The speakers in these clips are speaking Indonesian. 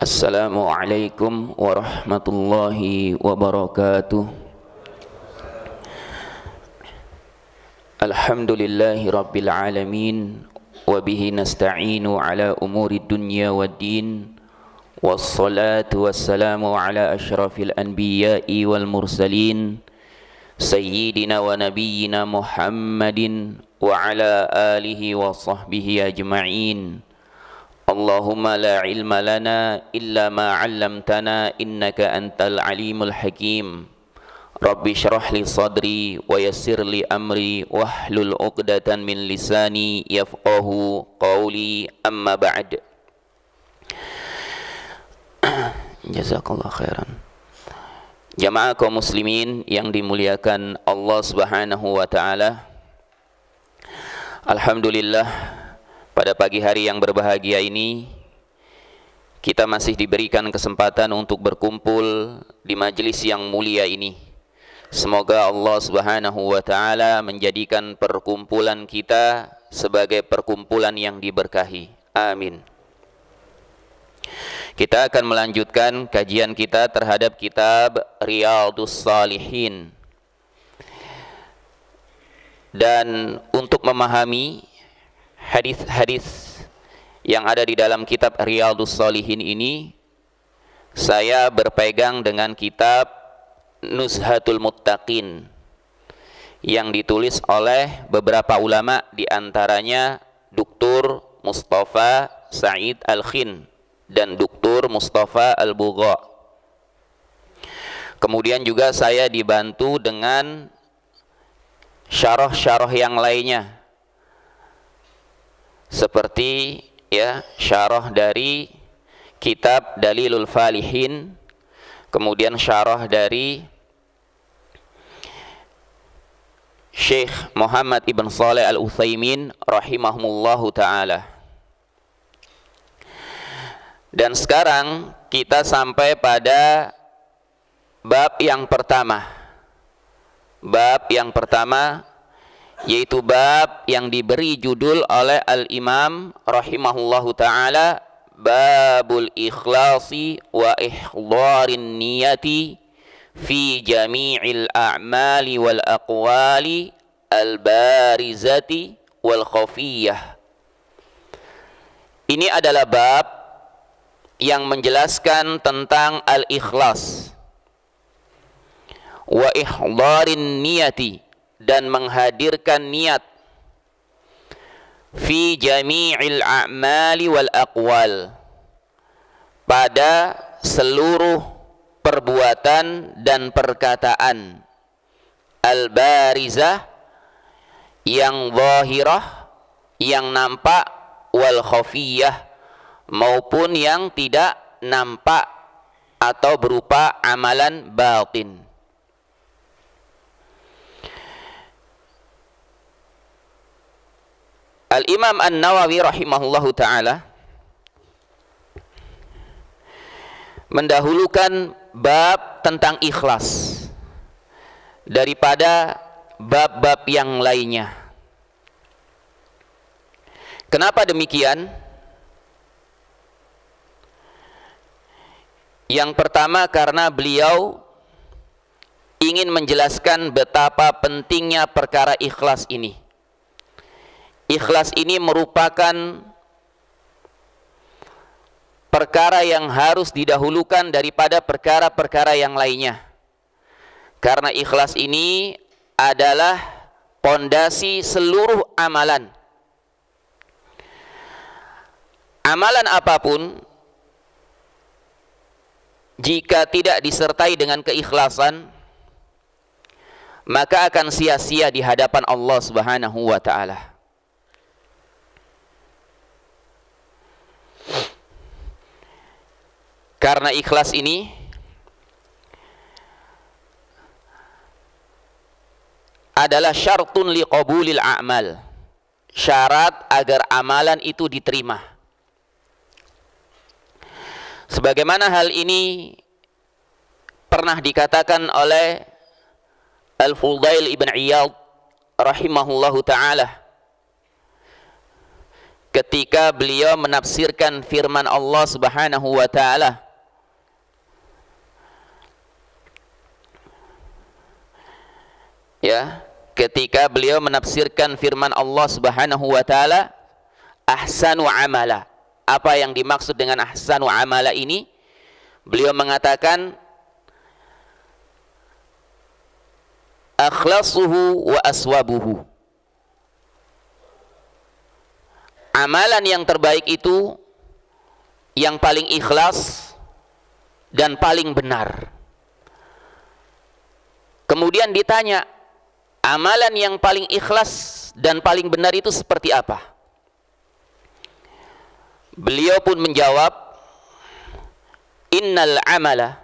Assalamualaikum warahmatullahi wabarakatuh. Alhamdulillahi rabbil alamin, wabihi nasta'inu ala umuri dunya waddin, wassalatu wassalamu ala ashrafil anbiya'i wal mursalin, sayyidina wa nabiyyina Muhammadin wa ala alihi wa sahbihi ajma'in. Allahumma la ilma lana illa ma 'allamtana innaka antal alimul hakim. Rabbi shrah li sadri wa yassir li amri wahlul 'uqdatan min lisani yafqahu qawli, amma ba'd. Jazakallah khairan. Jamaah kaum muslimin yang dimuliakan Allah Subhanahu wa taala. Alhamdulillah, pada pagi hari yang berbahagia ini kita masih diberikan kesempatan untuk berkumpul di majelis yang mulia ini. Semoga Allah Subhanahu wa taala menjadikan perkumpulan kita sebagai perkumpulan yang diberkahi. Amin. Kita akan melanjutkan kajian kita terhadap kitab Riyadhus Shalihin. Dan untuk memahami hadis-hadis yang ada di dalam kitab Riyadhus Shalihin ini, saya berpegang dengan kitab Nuzhatul Muttaqin yang ditulis oleh beberapa ulama, di antaranya Dr. Mustafa Said Al-Khin dan Dr. Mustafa Al-Bugha. Kemudian juga saya dibantu dengan syarah-syarah yang lainnya, seperti syarah dari kitab Dalilul Falihin, kemudian syarah dari Syekh Muhammad ibn Shalih Al-Utsaimin rahimahumullahu ta'ala. Dan sekarang kita sampai pada bab yang pertama. Bab yang pertama yaitu bab yang diberi judul oleh Al-Imam rahimahullahu ta'ala, Babul Ikhlasi wa Ihdharin Niyati fi Jami'il A'mali wal Aqwali Al-Barizati wal Khafiyah. Ini adalah bab yang menjelaskan tentang al-ikhlas wa ihdharin niyati, dan menghadirkan niat, fi jami'il a'mali wal aqwal, pada seluruh perbuatan dan perkataan, al-barizah, yang zahirah, yang nampak, wal khafiyah, maupun yang tidak nampak atau berupa amalan batin. Al-Imam An-Nawawi rahimahullahu ta'ala mendahulukan bab tentang ikhlas daripada bab-bab yang lainnya. Kenapa demikian? Yang pertama, karena beliau ingin menjelaskan betapa pentingnya perkara ikhlas ini. Ikhlas ini merupakan perkara yang harus didahulukan daripada perkara-perkara yang lainnya. Karena ikhlas ini adalah pondasi seluruh amalan. Amalan apapun, jika tidak disertai dengan keikhlasan, maka akan sia-sia di hadapan Allah Subhanahu wa ta'ala. Karena ikhlas ini adalah syartun liqabulil a'mal, syarat agar amalan itu diterima. Sebagaimana hal ini pernah dikatakan oleh Al-Fudail ibn Iyad rahimahullahu ta'ala ketika beliau menafsirkan firman Allah Subhanahu wa taala. Ya, ketika beliau menafsirkan firman Allah Subhanahu wa taala, ahsanu amala. Apa yang dimaksud dengan ahsanu amala ini? Beliau mengatakan akhlasuhu wa aswabuhu. Amalan yang terbaik itu yang paling ikhlas dan paling benar. Kemudian ditanya, amalan yang paling ikhlas dan paling benar itu seperti apa? Beliau pun menjawab, innal amala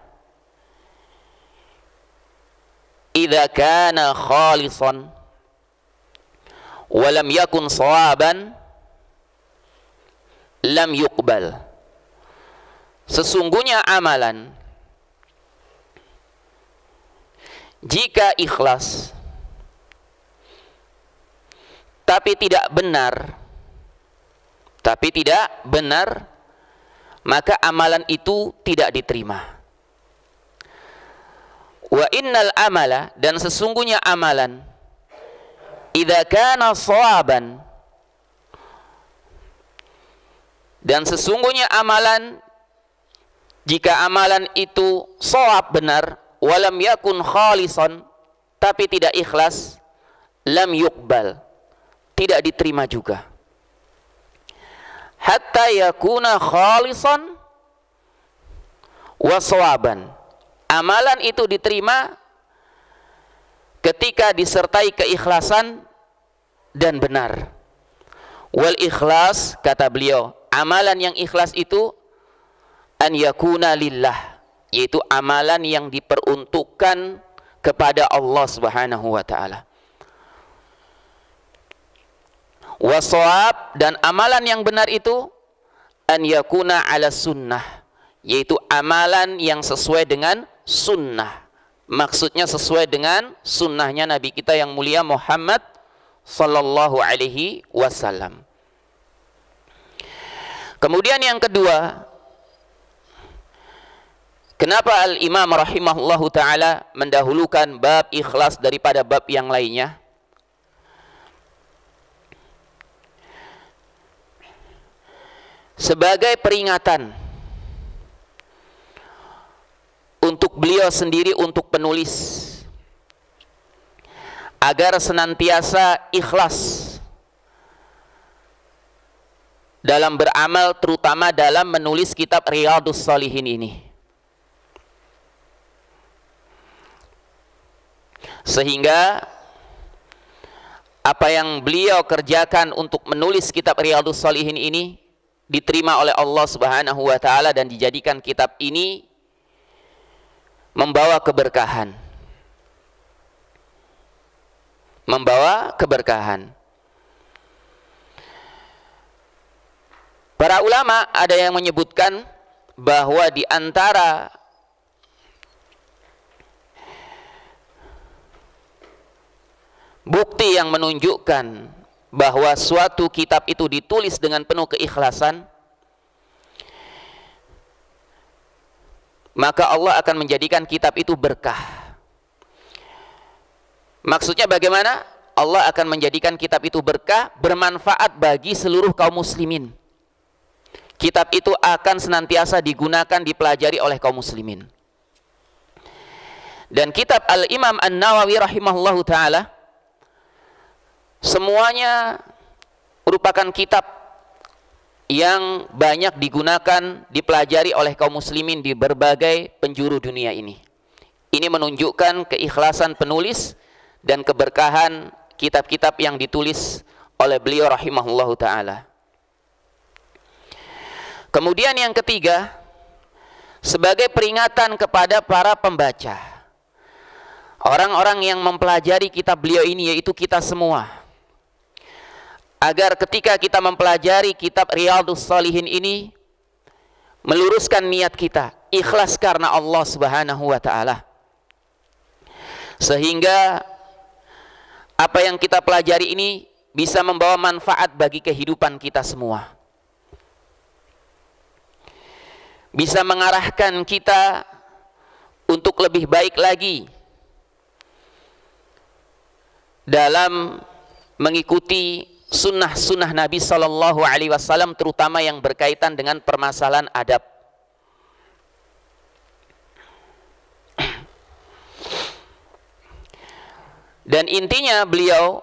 idza kana khalisan wa lam yakun shawaban lam yuqbal. Sesungguhnya amalan jika ikhlas tapi tidak benar, maka amalan itu tidak diterima. Wa innal amala, dan sesungguhnya amalan idza kana shawaban, dan sesungguhnya amalan jika amalan itu shawab benar, walam yakun khalisan, tapi tidak ikhlas, lam yuqbal, tidak diterima juga. Hatta yakuna khalisan wa shawaban. Amalan itu diterima ketika disertai keikhlasan dan benar. Wal ikhlas, kata beliau, amalan yang ikhlas itu an yakuna lillah, yaitu amalan yang diperuntukkan kepada Allah Subhanahu wa taala. Wasawab, dan amalan yang benar itu an yakuna ala sunnah, yaitu amalan yang sesuai dengan sunnah. Maksudnya sesuai dengan sunnahnya Nabi kita yang mulia Muhammad sallallahu alaihi wasallam. Kemudian yang kedua, kenapa Al-Imam rahimahullahu ta'ala mendahulukan bab ikhlas daripada bab yang lainnya? Sebagai peringatan untuk beliau sendiri, untuk penulis, agar senantiasa ikhlas dalam beramal, terutama dalam menulis kitab Riyadhus Shalihin ini, sehingga apa yang beliau kerjakan untuk menulis kitab Riyadhus Shalihin ini diterima oleh Allah Subhanahu wa taala dan dijadikan kitab ini membawa keberkahan. Membawa keberkahan. Para ulama ada yang menyebutkan bahwa di antara bukti yang menunjukkan bahwa suatu kitab itu ditulis dengan penuh keikhlasan, maka Allah akan menjadikan kitab itu berkah. Maksudnya bagaimana? Allah akan menjadikan kitab itu berkah, bermanfaat bagi seluruh kaum muslimin. Kitab itu akan senantiasa digunakan, dipelajari oleh kaum muslimin. Dan kitab Al-Imam An-Nawawi rahimahullahu ta'ala semuanya merupakan kitab yang banyak digunakan, dipelajari oleh kaum muslimin di berbagai penjuru dunia ini. Ini menunjukkan keikhlasan penulis dan keberkahan kitab-kitab yang ditulis oleh beliau rahimahullahu ta'ala. Kemudian yang ketiga, sebagai peringatan kepada para pembaca, orang-orang yang mempelajari kitab beliau ini, yaitu kita semua, agar ketika kita mempelajari kitab Riyadhus Shalihin ini, meluruskan niat kita, ikhlas karena Allah Subhanahu wa ta'ala, sehingga apa yang kita pelajari ini bisa membawa manfaat bagi kehidupan kita semua. Bisa mengarahkan kita untuk lebih baik lagi dalam mengikuti sunnah-sunnah Nabi Sallallahu Alaihi Wasallam, terutama yang berkaitan dengan permasalahan adab. Dan intinya beliau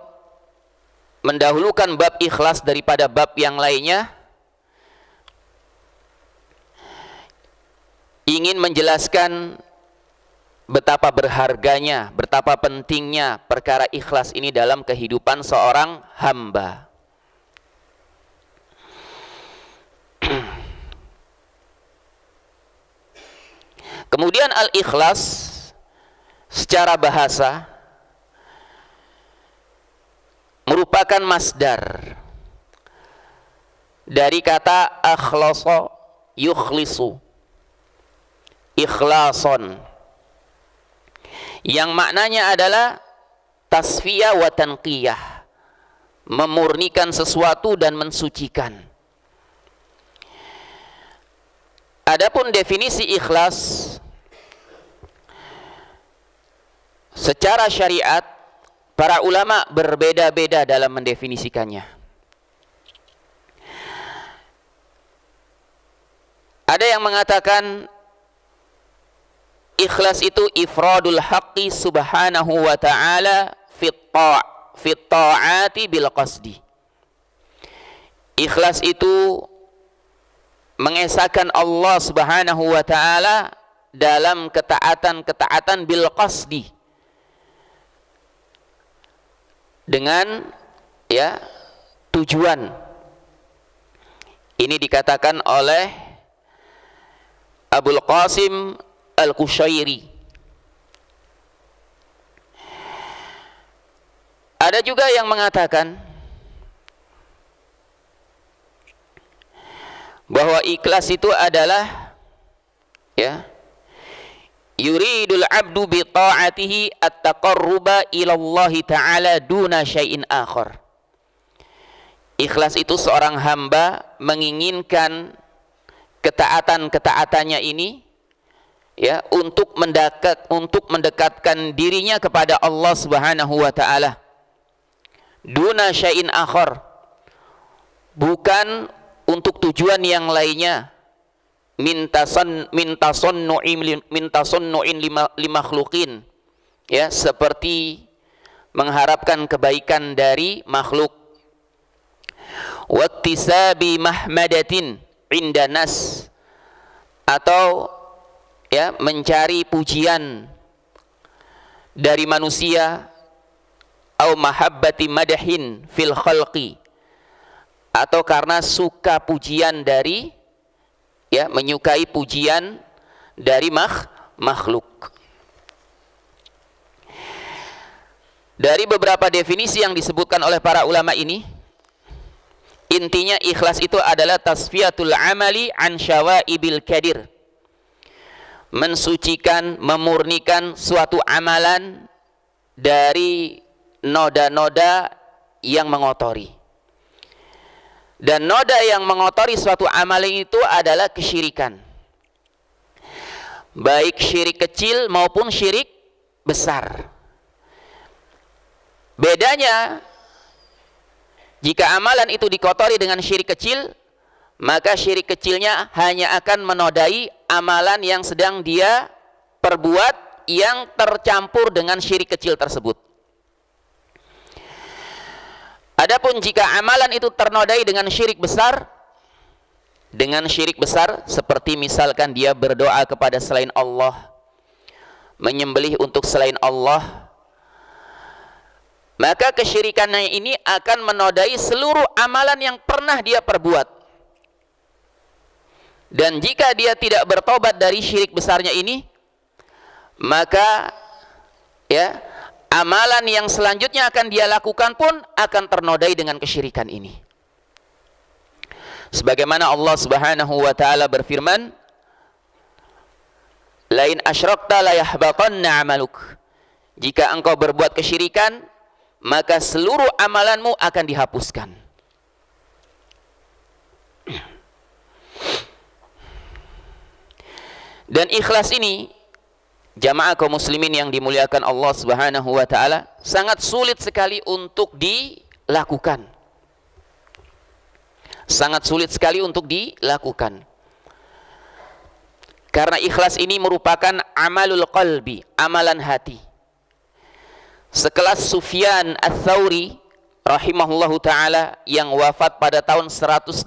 mendahulukan bab ikhlas daripada bab yang lainnya, ingin menjelaskan betapa berharganya, betapa pentingnya perkara ikhlas ini dalam kehidupan seorang hamba. Kemudian al-ikhlas secara bahasa merupakan masdar dari kata akhlasa yukhlisu, ikhlason, yang maknanya adalah tasfiyah wa tanqiyah, memurnikan sesuatu dan mensucikan. Adapun definisi ikhlas secara syariat, para ulama berbeda-beda dalam mendefinisikannya. Ada yang mengatakan ikhlas itu ifradul haqqi subhanahu wa ta'ala fit ta'ati bil qasdi. Ikhlas itu mengesahkan Allah subhanahu wa ta'ala dalam ketaatan-ketaatan bil qasdi, dengan tujuan. Ini dikatakan oleh Abul Qasim Al-Qushairi. Ada juga yang mengatakan bahwa ikhlas itu adalah yuridul abdu bi ta'atihi at-taqarruba ila Allah ta'ala duna syai'in akhar. Ikhlas itu seorang hamba menginginkan ketaatan-ketaatannya ini untuk mendekatkan dirinya kepada Allah Subhanahu wa taala. Duna syai'in akhar, bukan untuk tujuan yang lainnya. Min tasonnu'in limakhluqin, seperti mengharapkan kebaikan dari makhluk. Wattisabi mahmadatin inda nas, atau mencari pujian dari manusia. Au mahabbati madahin fil khalqi, atau karena suka pujian dari menyukai pujian dari makhluk. Dari beberapa definisi yang disebutkan oleh para ulama ini, intinya ikhlas itu adalah tasfiyatul amali an syawaibil kadir, mensucikan, memurnikan suatu amalan dari noda-noda yang mengotori. Dan noda yang mengotori suatu amalan itu adalah kesyirikan, baik syirik kecil maupun syirik besar. Bedanya, jika amalan itu dikotori dengan syirik kecil, maka syirik kecilnya hanya akan menodai amalan yang sedang dia perbuat yang tercampur dengan syirik kecil tersebut. Adapun jika amalan itu ternodai dengan syirik besar, seperti misalkan dia berdoa kepada selain Allah, menyembelih untuk selain Allah, maka kesyirikannya ini akan menodai seluruh amalan yang pernah dia perbuat. Dan jika dia tidak bertobat dari syirik besarnya ini, maka amalan yang selanjutnya akan dia lakukan pun akan ternodai dengan kesyirikan ini. Sebagaimana Allah Subhanahu wa taala berfirman, "Lain asyrakta la yahbatanna 'amaluk." Jika engkau berbuat kesyirikan, maka seluruh amalanmu akan dihapuskan. Dan ikhlas ini, jamaah kaum muslimin yang dimuliakan Allah Subhanahu wa taala, sangat sulit sekali untuk dilakukan. Sangat sulit sekali untuk dilakukan. Karena ikhlas ini merupakan amalul qalbi, amalan hati. Sekelas Sufyan Ats-Tsauri rahimahullahu taala yang wafat pada tahun 161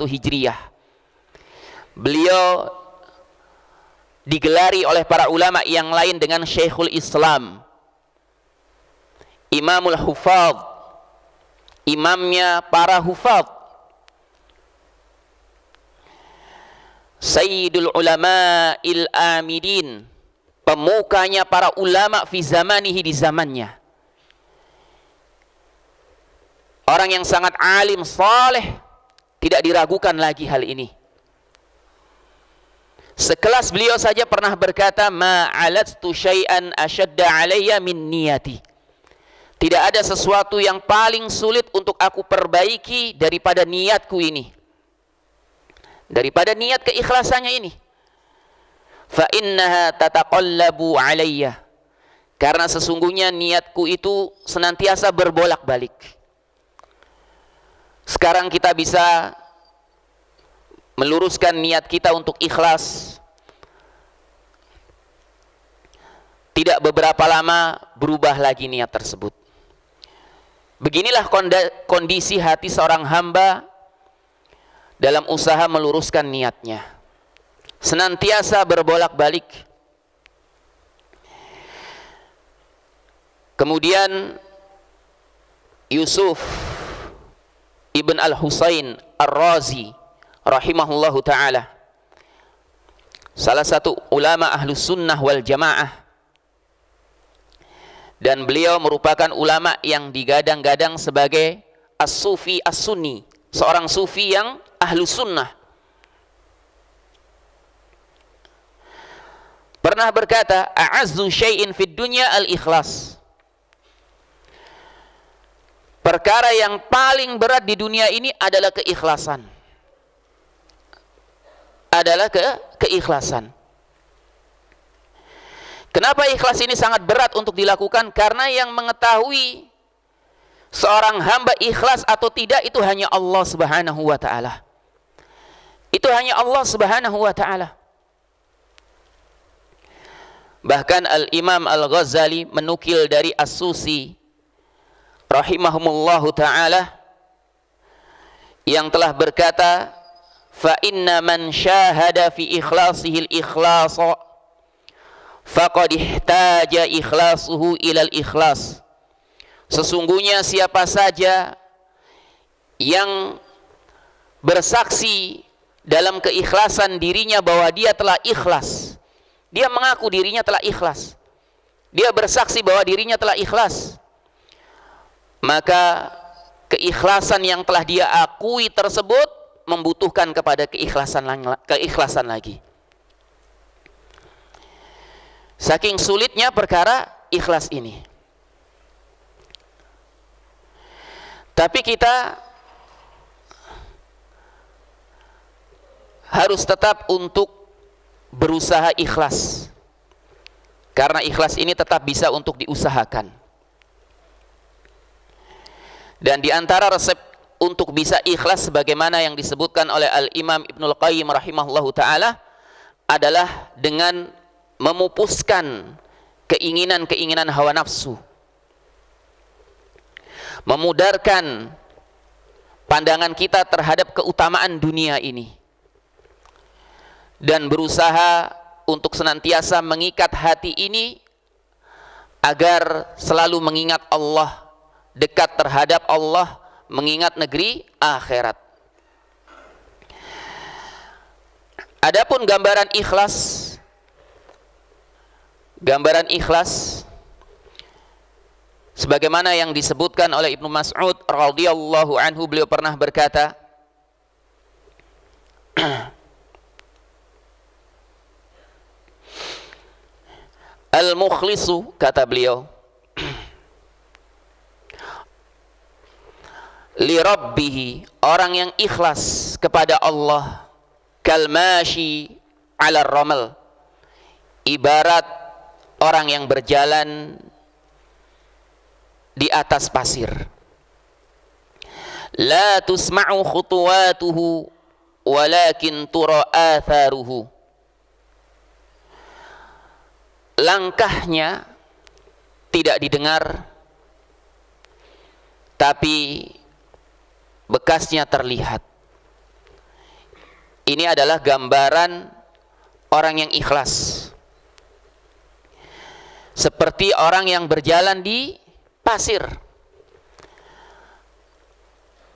Hijriah. Beliau digelari oleh para ulama yang lain dengan Syekhul Islam, Imamul Hufadz, imamnya para hufadz, Sayyidul Ulama'il Amidin, pemukanya para ulama fi zamanihi, di zamannya. Orang yang sangat alim, saleh, tidak diragukan lagi hal ini. Sekelas beliau saja pernah berkata, ma'alattu syai'an asyadda alayya min niyati. Tidak ada sesuatu yang paling sulit untuk aku perbaiki daripada niatku ini, daripada niat keikhlasannya ini. Fa innaha tataqallabu alayya, karena sesungguhnya niatku itu senantiasa berbolak-balik. Sekarang kita bisa meluruskan niat kita untuk ikhlas. Tidak beberapa lama berubah lagi niat tersebut. Beginilah kondisi hati seorang hamba dalam usaha meluruskan niatnya. Senantiasa berbolak-balik. Kemudian Yusuf Ibn Al-Husain Ar-Razi rahimahullahu ta'ala, salah satu ulama ahlus sunnah wal jamaah, dan beliau merupakan ulama yang digadang-gadang sebagai as-sufi as-sunni, seorang sufi yang ahlus sunnah, pernah berkata, a'azzu syai'in fid dunya al-ikhlas. Perkara yang paling berat di dunia ini adalah keikhlasan. Adalah keikhlasan. Kenapa ikhlas ini sangat berat untuk dilakukan? Karena yang mengetahui seorang hamba ikhlas atau tidak itu hanya Allah Subhanahu wa taala. Itu hanya Allah Subhanahu wa taala. Bahkan Al-Imam Al-Ghazali menukil dari As-Susi rahimahumullahu taala yang telah berkata, fa inna man syahada fi ikhlasihi al-ikhlas faqad ihtaja ikhlasuhu ilal ikhlas. Sesungguhnya siapa saja yang bersaksi dalam keikhlasan dirinya bahwa dia telah ikhlas, dia mengaku dirinya telah ikhlas, dia bersaksi bahwa dirinya telah ikhlas, maka keikhlasan yang telah dia akui tersebut membutuhkan kepada keikhlasan lagi. Saking sulitnya perkara ikhlas ini. Tapi kita harus tetap untuk berusaha ikhlas, karena ikhlas ini tetap bisa untuk diusahakan. Dan di antara resep untuk bisa ikhlas sebagaimana yang disebutkan oleh Al-Imam Ibnul Qayyim rahimahullahu ta'ala adalah dengan memupuskan keinginan-keinginan hawa nafsu, memudarkan pandangan kita terhadap keutamaan dunia ini, dan berusaha untuk senantiasa mengikat hati ini agar selalu mengingat Allah, dekat terhadap Allah, mengingat negeri akhirat. Adapun gambaran ikhlas sebagaimana yang disebutkan oleh Ibnu Mas'ud radhiyallahu anhu, beliau pernah berkata, al-mukhlisu, kata beliau, li rabbih, orang yang ikhlas kepada Allah, kal mashi 'ala ramal, ibarat orang yang berjalan di atas pasir. La tusma'u khutuwatuhu walakin tura atharuhu. Langkahnya tidak didengar, tapi bekasnya terlihat. Ini adalah gambaran orang yang ikhlas, seperti orang yang berjalan di pasir.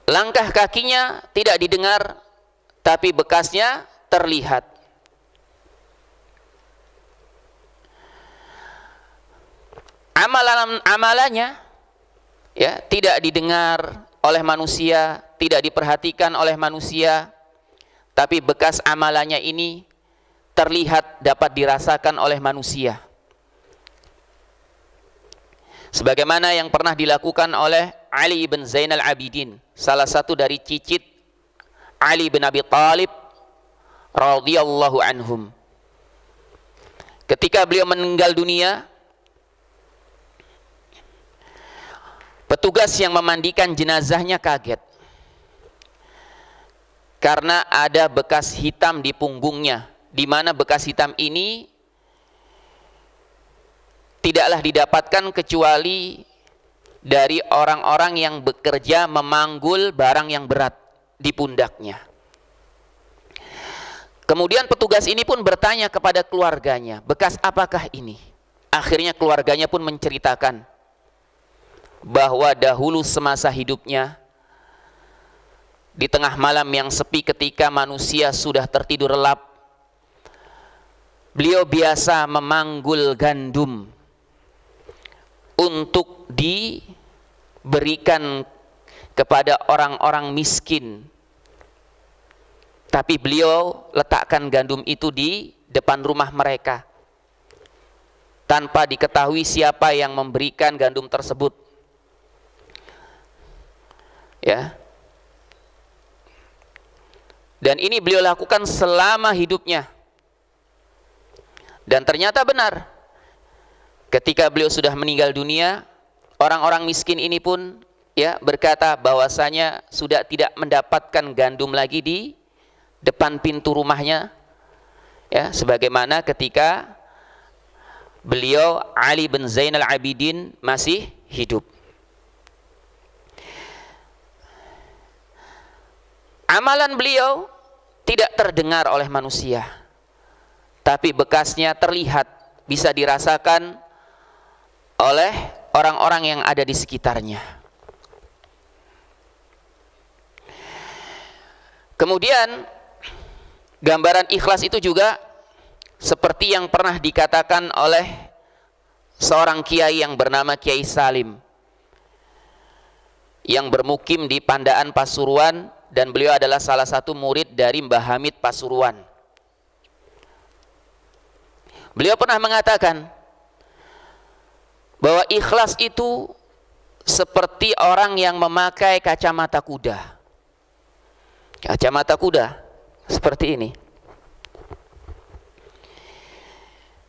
Langkah kakinya tidak didengar, tapi bekasnya terlihat. Amalannya ya tidak didengar oleh manusia, tidak diperhatikan oleh manusia, tapi bekas amalannya ini terlihat, dapat dirasakan oleh manusia. Sebagaimana yang pernah dilakukan oleh Ali bin Zainal Abidin, salah satu dari cicit Ali bin Abi Thalib radhiyallahu anhum. Ketika beliau meninggal dunia, petugas yang memandikan jenazahnya kaget karena ada bekas hitam di punggungnya, di mana bekas hitam ini tidaklah didapatkan kecuali dari orang-orang yang bekerja memanggul barang yang berat di pundaknya. Kemudian petugas ini pun bertanya kepada keluarganya, bekas apakah ini? Akhirnya keluarganya pun menceritakan bahwa dahulu semasa hidupnya, di tengah malam yang sepi ketika manusia sudah tertidur lelap, beliau biasa memanggul gandum untuk diberikan kepada orang-orang miskin. Tapi beliau letakkan gandum itu di depan rumah mereka tanpa diketahui siapa yang memberikan gandum tersebut. Ya. Dan ini beliau lakukan selama hidupnya. Dan ternyata benar. Ketika beliau sudah meninggal dunia, orang-orang miskin ini pun ya berkata bahwasanya sudah tidak mendapatkan gandum lagi di depan pintu rumahnya, ya, sebagaimana ketika beliau Ali bin Zainal Abidin masih hidup. Amalan beliau tidak terdengar oleh manusia, tapi bekasnya terlihat, bisa dirasakan oleh orang-orang yang ada di sekitarnya. Kemudian gambaran ikhlas itu juga seperti yang pernah dikatakan oleh seorang kiai yang bernama Kiai Salim, yang bermukim di Pandaan Pasuruan, dan beliau adalah salah satu murid dari Mbah Hamid Pasuruan. Beliau pernah mengatakan bahwa ikhlas itu seperti orang yang memakai kacamata kuda. Kacamata kuda seperti ini,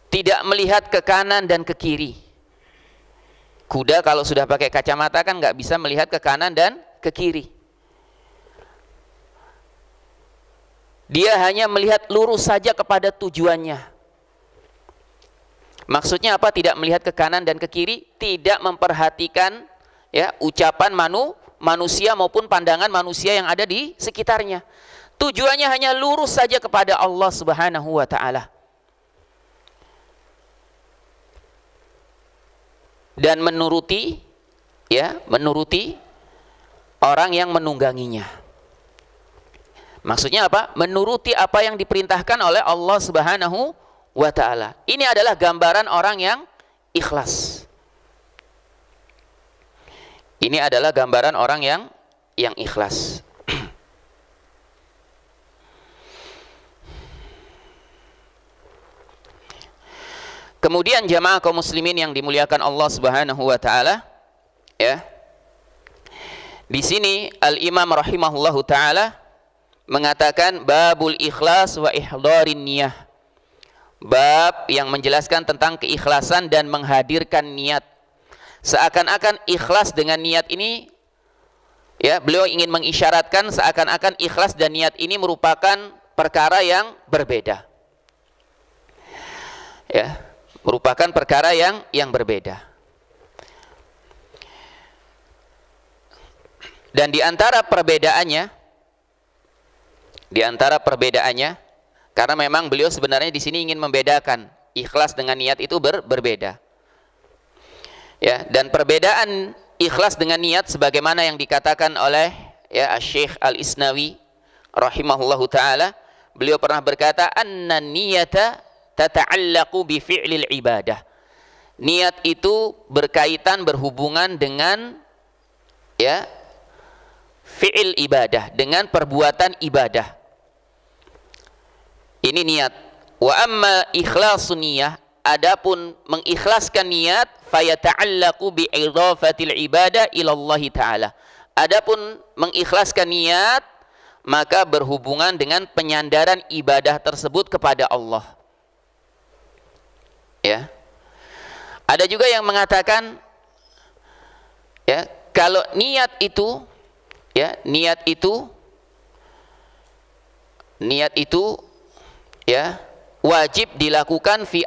tidak melihat ke kanan dan ke kiri. Kuda kalau sudah pakai kacamata kan nggak bisa melihat ke kanan dan ke kiri. Dia hanya melihat lurus saja kepada tujuannya. Maksudnya apa? Tidak melihat ke kanan dan ke kiri, tidak memperhatikan ya ucapan manusia maupun pandangan manusia yang ada di sekitarnya. Tujuannya hanya lurus saja kepada Allah Subhanahu wa taala. Dan menuruti orang yang menungganginya. Maksudnya apa? Menuruti apa yang diperintahkan oleh Allah Subhanahu wa ta'ala. Ini adalah gambaran orang yang ikhlas. Ini adalah gambaran orang yang ikhlas. Kemudian jamaah kaum muslimin yang dimuliakan Allah Subhanahu wa ta'ala, ya, Di sini Al-Imam rahimahullahu taala mengatakan babul ikhlas wa ihdarin niyah. Bab yang menjelaskan tentang keikhlasan dan menghadirkan niat. Seakan-akan ikhlas dengan niat ini, ya, beliau ingin mengisyaratkan seakan-akan ikhlas dan niat ini merupakan perkara yang berbeda. Ya, merupakan perkara yang berbeda. Dan di antara perbedaannya, karena memang beliau sebenarnya di sini ingin membedakan ikhlas dengan niat itu berbeda. Ya, dan perbedaan ikhlas dengan niat sebagaimana yang dikatakan oleh Syekh Al-Isnawi rahimahullahu taala, beliau pernah berkata, anna niyata tata'allaqu bi fi'lil ibadah. Niat itu berkaitan, berhubungan dengan fi'il ibadah, dengan perbuatan ibadah. Ini niat. Wa amma ikhlasun niyah, adapun mengikhlaskan niat, fayata'allaqu bi idhafatil ibadah ila Allah taala. Adapun mengikhlaskan niat, maka berhubungan dengan penyandaran ibadah tersebut kepada Allah. Ya. Ada juga yang mengatakan, ya, kalau niat itu wajib dilakukan fi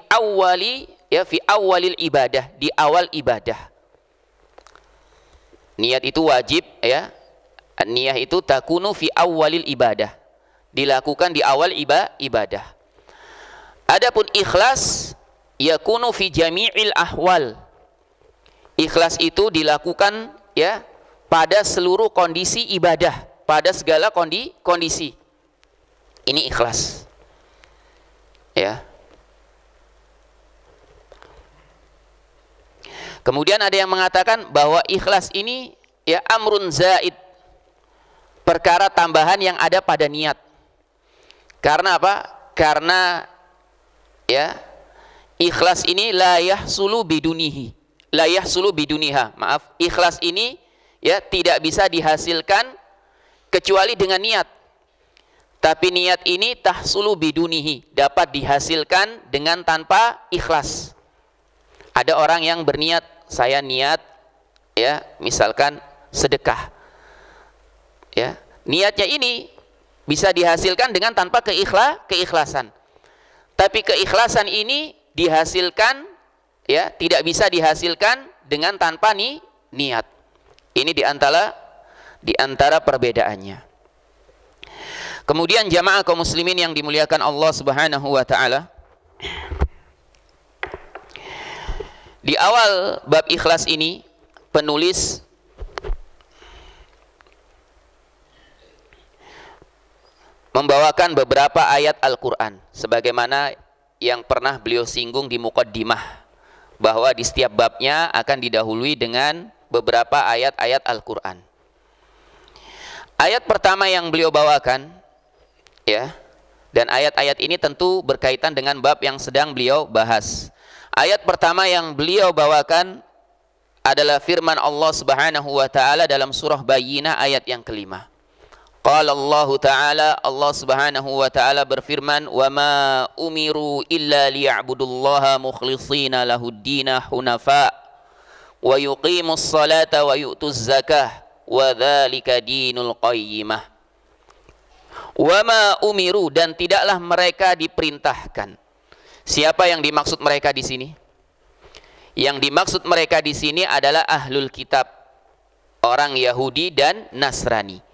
awalil ibadah, di awal ibadah. Niat itu wajib, ya. Niyah itu takunu fi awalil ibadah, dilakukan di awal ibadah. Adapun ikhlas yakunu fi jami'il ahwal. Ikhlas itu dilakukan, ya, pada seluruh kondisi ibadah, pada segala kondisi. Ini ikhlas. Ya. Kemudian ada yang mengatakan bahwa ikhlas ini, ya, amrun zaid, perkara tambahan yang ada pada niat. Karena apa? Karena, ya, ikhlas ini la yahsulu biduniha. Maaf, ikhlas ini, ya, tidak bisa dihasilkan kecuali dengan niat. Tapi niat ini tahsulu bidunihi, dapat dihasilkan dengan tanpa ikhlas. Ada orang yang berniat, saya niat, ya, misalkan sedekah. Ya, niatnya ini bisa dihasilkan dengan tanpa keikhlasan. Tapi keikhlasan ini dihasilkan, ya, tidak bisa dihasilkan dengan tanpa niat. Ini di antara perbedaannya. Kemudian jamaah kaum muslimin yang dimuliakan Allah Subhanahu wa taala, di awal bab ikhlas ini penulis membawakan beberapa ayat Al-Qur'an sebagaimana yang pernah beliau singgung di muqaddimah, bahwa di setiap babnya akan didahului dengan beberapa ayat-ayat Al-Qur'an. Ayat pertama yang beliau bawakan, ya, dan ayat-ayat ini tentu berkaitan dengan bab yang sedang beliau bahas. Ayat pertama yang beliau bawakan adalah firman Allah Subhanahu wa taala dalam surah Bayyinah ayat yang kelima. Qala Allah taala, Allah Subhanahu wa taala berfirman, "Wa ma umiru illa liya'budullaha mukhlishina lahud-dina hunafa wa yuqimus salata wa yu'tuz zakah wa dzalika dinul qayyimah." Wa ma umiru, dan tidaklah mereka diperintahkan. Siapa yang dimaksud mereka di sini? Yang dimaksud mereka di sini adalah ahlul kitab, orang Yahudi dan Nasrani.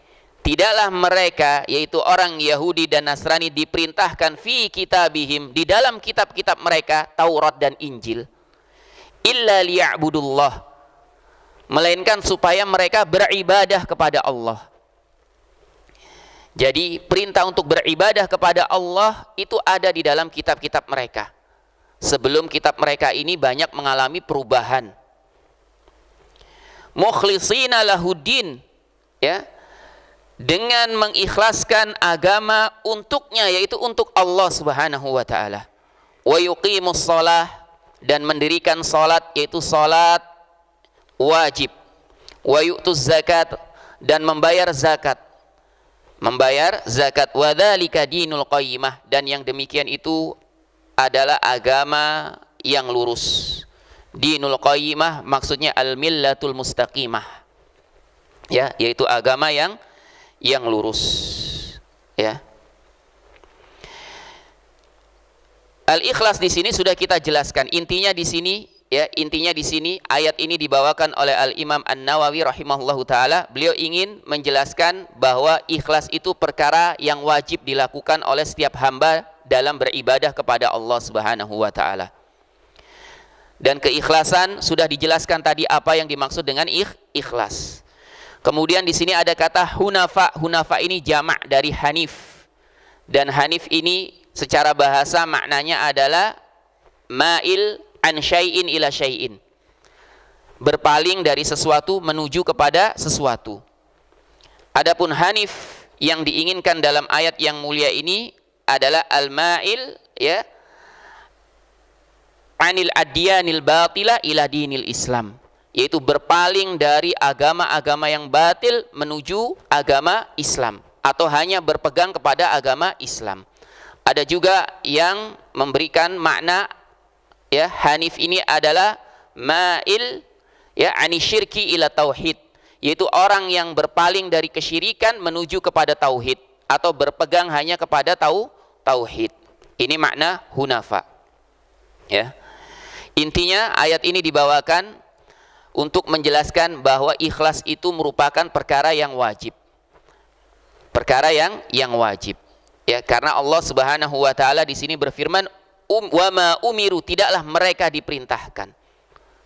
Tidaklah mereka, yaitu orang Yahudi dan Nasrani, diperintahkan fi kitabihim, di dalam kitab-kitab mereka, Taurat dan Injil, illa liya'budullah, melainkan supaya mereka beribadah kepada Allah. Jadi perintah untuk beribadah kepada Allah itu ada di dalam kitab-kitab mereka. Sebelum kitab mereka ini banyak mengalami perubahan. Mukhlishina lahuddin, ya, dengan mengikhlaskan agama untuknya, yaitu untuk Allah Subhanahu wa taala. Wa yuqimus shalah, dan mendirikan salat, yaitu salat wajib. Wa yu'tuz zakat, dan membayar zakat. Membayar zakat, wadzalika dinul qayyimah, dan yang demikian itu adalah agama yang lurus. Dinul qayyimah maksudnya al-millatul mustaqimah. Ya, yaitu agama yang lurus. Ya. Al-ikhlas di sini sudah kita jelaskan. Intinya di sini, ya, intinya di sini ayat ini dibawakan oleh Al-Imam An-Nawawi rahimahullahu taala. Beliau ingin menjelaskan bahwa ikhlas itu perkara yang wajib dilakukan oleh setiap hamba dalam beribadah kepada Allah Subhanahu wa taala. Dan keikhlasan sudah dijelaskan tadi apa yang dimaksud dengan ikhlas. Kemudian di sini ada kata hunafa. Hunafa ini jamak dari hanif. Dan hanif ini secara bahasa maknanya adalah ma'il an syai'in ila syai'in. Berpaling dari sesuatu menuju kepada sesuatu. Adapun hanif yang diinginkan dalam ayat yang mulia ini adalah al-ma'il, ya, anil adyanil batila ila dinil Islam, yaitu berpaling dari agama-agama yang batil menuju agama Islam, atau hanya berpegang kepada agama Islam. Ada juga yang memberikan makna, ya, hanif ini adalah ma'il, ya, ani syirki ila tauhid, yaitu orang yang berpaling dari kesyirikan menuju kepada tauhid, atau berpegang hanya kepada tauhid. Ini makna hunafa. Ya. Intinya ayat ini dibawakan untuk menjelaskan bahwa ikhlas itu merupakan perkara yang wajib. Perkara yang wajib. Ya, karena Allah Subhanahu wa taala di sini berfirman, wa ma umiru, tidaklah mereka diperintahkan.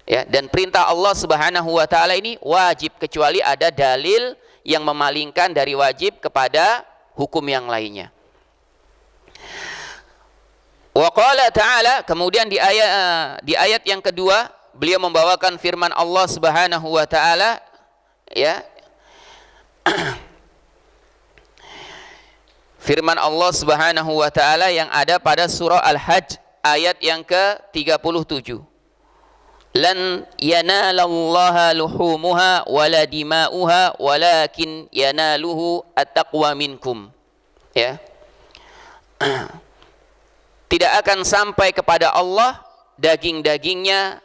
Ya, dan perintah Allah Subhanahu wa taala ini wajib, kecuali ada dalil yang memalingkan dari wajib kepada hukum yang lainnya. Wa qala ta'ala, kemudian di ayat yang kedua beliau membawakan firman Allah Subhanahu wa taala, ya. Firman Allah Subhanahu wa taala yang ada pada surah Al-Hajj ayat yang ke-37. Lan yanalallaha luhumuha wala dima'uha walakin yanaluhu at-taqwa minkum. Ya. Tidak akan sampai kepada Allah daging-dagingnya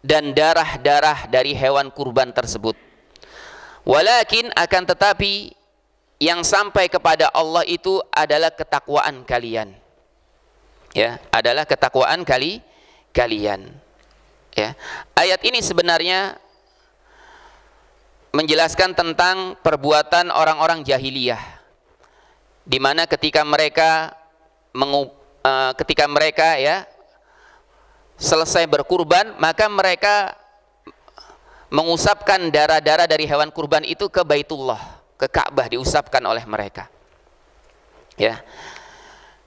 dan darah-darah dari hewan kurban tersebut. Walakin, akan tetapi, yang sampai kepada Allah itu adalah ketakwaan kalian. Ya, adalah ketakwaan kalian. Ya. Ayat ini sebenarnya menjelaskan tentang perbuatan orang-orang jahiliyah, di mana ketika mereka ya selesai berkurban, maka mereka mengusapkan darah-darah dari hewan kurban itu ke Baitullah, ke Ka'bah, diusapkan oleh mereka. Ya.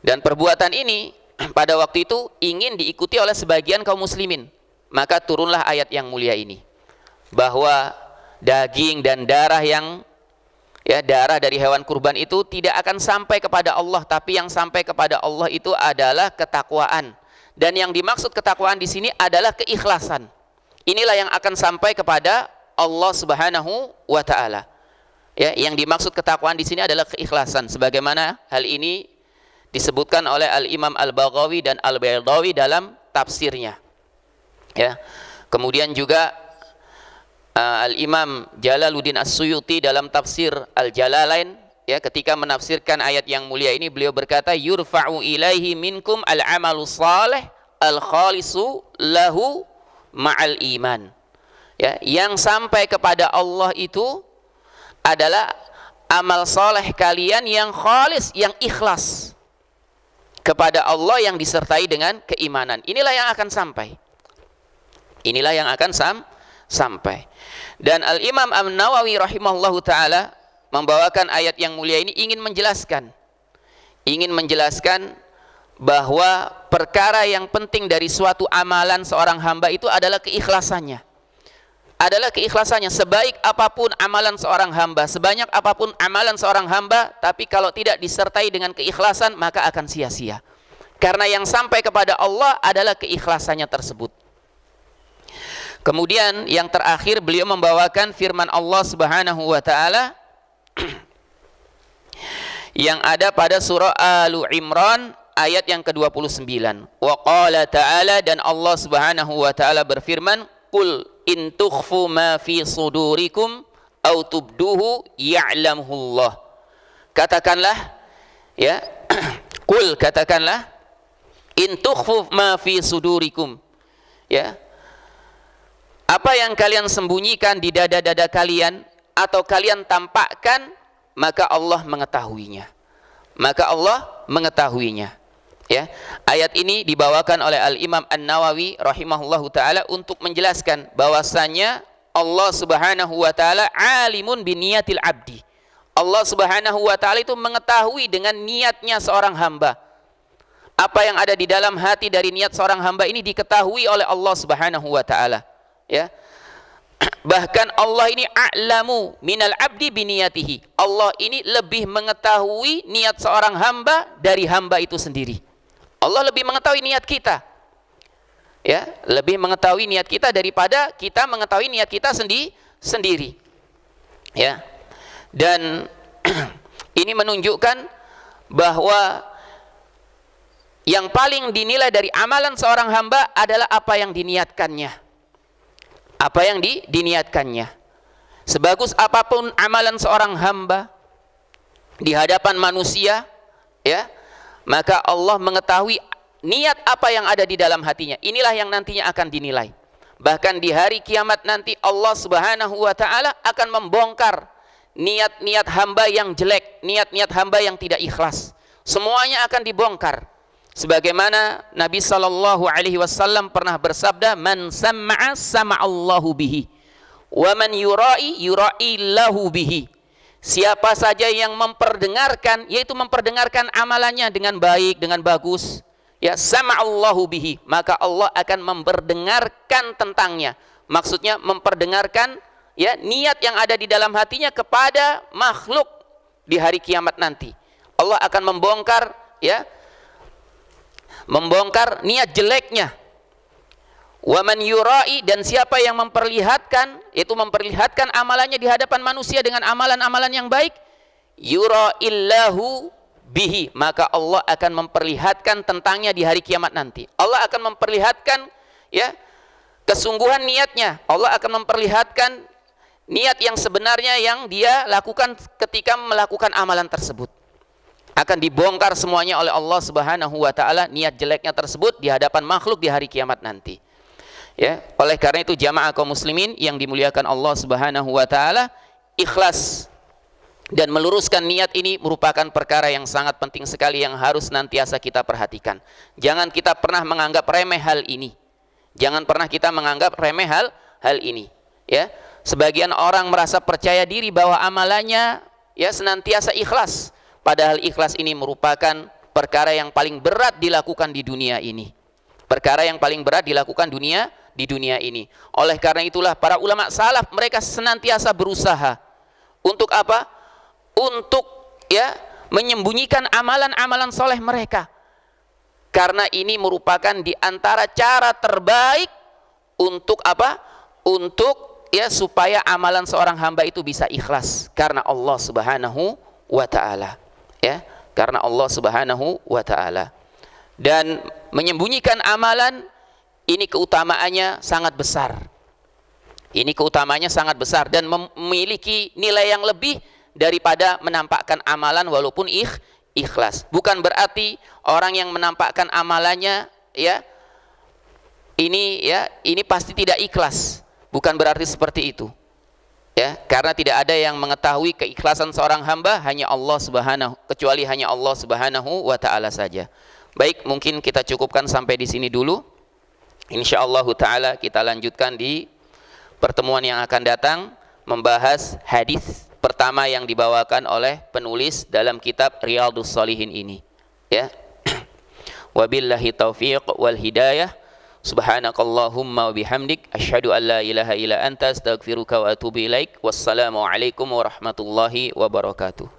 Dan perbuatan ini pada waktu itu ingin diikuti oleh sebagian kaum muslimin. Maka turunlah ayat yang mulia ini, bahwa daging dan darah darah dari hewan kurban itu tidak akan sampai kepada Allah, tapi yang sampai kepada Allah itu adalah ketakwaan. Dan yang dimaksud ketakwaan di sini adalah keikhlasan. Inilah yang akan sampai kepada Allah Subhanahu wa taala. Ya, yang dimaksud ketakwaan di sini adalah keikhlasan, sebagaimana hal ini disebutkan oleh Al-Imam Al-Baghawi dan Al-Baydawi dalam tafsirnya. Ya. Kemudian juga Al-Imam Jalaluddin As-Suyuti dalam tafsir Al-Jalalain, ya, ketika menafsirkan ayat yang mulia ini, beliau berkata, yurfa'u ilaihi minkum al-amalu salih al-khalisu lahu ma'al iman. Ya, yang sampai kepada Allah itu adalah amal soleh kalian yang khalis, yang ikhlas kepada Allah, yang disertai dengan keimanan. Inilah yang akan sampai. Inilah yang akan sampai. Dan Al-Imam An-Nawawi rahimahullahu ta'ala membawakan ayat yang mulia ini ingin menjelaskan bahwa perkara yang penting dari suatu amalan seorang hamba itu adalah keikhlasannya. Sebaik apapun amalan seorang hamba, sebanyak apapun amalan seorang hamba, tapi kalau tidak disertai dengan keikhlasan, maka akan sia-sia. Karena yang sampai kepada Allah adalah keikhlasannya tersebut. Kemudian yang terakhir beliau membawakan firman Allah Subhanahu wa taala yang ada pada surah Al Imran ayat yang ke-29. Wa qala ta'ala, dan Allah Subhanahu wa taala berfirman, qul in tukhfu ma fi sudurikum aw tubduhu ya'lamuhullah. Katakanlah, ya, qul, katakanlah, in tukhfu ma fi sudurikum, ya, apa yang kalian sembunyikan di dada-dada kalian atau kalian tampakkan, maka Allah mengetahuinya. Maka Allah mengetahuinya. Ya, ayat ini dibawakan oleh Al-Imam An-Nawawi rahimahullahu taala untuk menjelaskan bahwasanya Allah Subhanahu wa taala alimun biniyatil abdi. Allah Subhanahu wa taala itu mengetahui dengan niatnya seorang hamba. Apa yang ada di dalam hati dari niat seorang hamba ini diketahui oleh Allah Subhanahu wa taala. Ya. Bahkan Allah ini a'lamu minal abdi biniyatihi. Allah ini lebih mengetahui niat seorang hamba dari hamba itu sendiri. Allah lebih mengetahui niat kita. Ya, lebih mengetahui niat kita daripada kita mengetahui niat kita sendiri. Ya. Dan ini menunjukkan bahwa yang paling dinilai dari amalan seorang hamba adalah apa yang diniatkannya. Apa yang diniatkannya. Sebagus apapun amalan seorang hamba di hadapan manusia, ya, maka Allah mengetahui niat apa yang ada di dalam hatinya. Inilah yang nantinya akan dinilai. Bahkan di hari kiamat nanti Allah Subhanahu wa taala akan membongkar niat-niat hamba yang jelek, niat-niat hamba yang tidak ikhlas. Semuanya akan dibongkar. Sebagaimana Nabi sallallahu alaihi wasallam pernah bersabda, man sama'a sama'allahu bihi wa man yura'i yura'illahu bihi. Siapa saja yang memperdengarkan, yaitu memperdengarkan amalannya dengan baik, dengan bagus, ya, sama'allahu bihi, maka Allah akan memperdengarkan tentangnya. Maksudnya memperdengarkan, ya, niat yang ada di dalam hatinya kepada makhluk di hari kiamat nanti. Allah akan membongkar, ya, membongkar niat jeleknya. Wa man yura'i, dan siapa yang memperlihatkan, itu memperlihatkan amalannya di hadapan manusia dengan amalan-amalan yang baik, yura'illahu bihi, maka Allah akan memperlihatkan tentangnya di hari kiamat nanti. Allah akan memperlihatkan, ya, kesungguhan niatnya. Allah akan memperlihatkan niat yang sebenarnya yang dia lakukan ketika melakukan amalan tersebut. Akan dibongkar semuanya oleh Allah Subhanahu wa taala, niat jeleknya tersebut di hadapan makhluk di hari kiamat nanti. Ya, oleh karena itu jamaah kaum muslimin yang dimuliakan Allah Subhanahu wa taala, ikhlas dan meluruskan niat ini merupakan perkara yang sangat penting sekali yang harus nantiasa kita perhatikan. Jangan kita pernah menganggap remeh hal ini. Jangan pernah kita menganggap remeh hal ini. Ya, sebagian orang merasa percaya diri bahwa amalannya, ya, senantiasa ikhlas. Padahal ikhlas ini merupakan perkara yang paling berat dilakukan di dunia ini. Perkara yang paling berat dilakukan di dunia ini. Oleh karena itulah para ulama salaf mereka senantiasa berusaha untuk apa? Untuk, ya, menyembunyikan amalan-amalan soleh mereka. Karena ini merupakan di antara cara terbaik untuk apa? Untuk, ya, supaya amalan seorang hamba itu bisa ikhlas karena Allah Subhanahu wa taala. Ya, karena Allah Subhanahu wa taala. Dan menyembunyikan amalan ini keutamaannya sangat besar. Ini keutamaannya sangat besar dan memiliki nilai yang lebih daripada menampakkan amalan walaupun ikhlas. Bukan berarti orang yang menampakkan amalannya, ya, ini pasti tidak ikhlas. Bukan berarti seperti itu. Ya, karena tidak ada yang mengetahui keikhlasan seorang hamba kecuali hanya Allah Subhanahu wa taala saja. Baik, mungkin kita cukupkan sampai di sini dulu. Insyaallah taala kita lanjutkan di pertemuan yang akan datang membahas hadis pertama yang dibawakan oleh penulis dalam kitab Riyadhus Shalihin ini. Ya. Wabillahi taufiq wal hidayah. Subhanakallahumma wa bihamdik asyhadu an la ilaha illa anta astaghfiruka wa atubu ilaik. Wassalamu alaikum warahmatullahi wabarakatuh.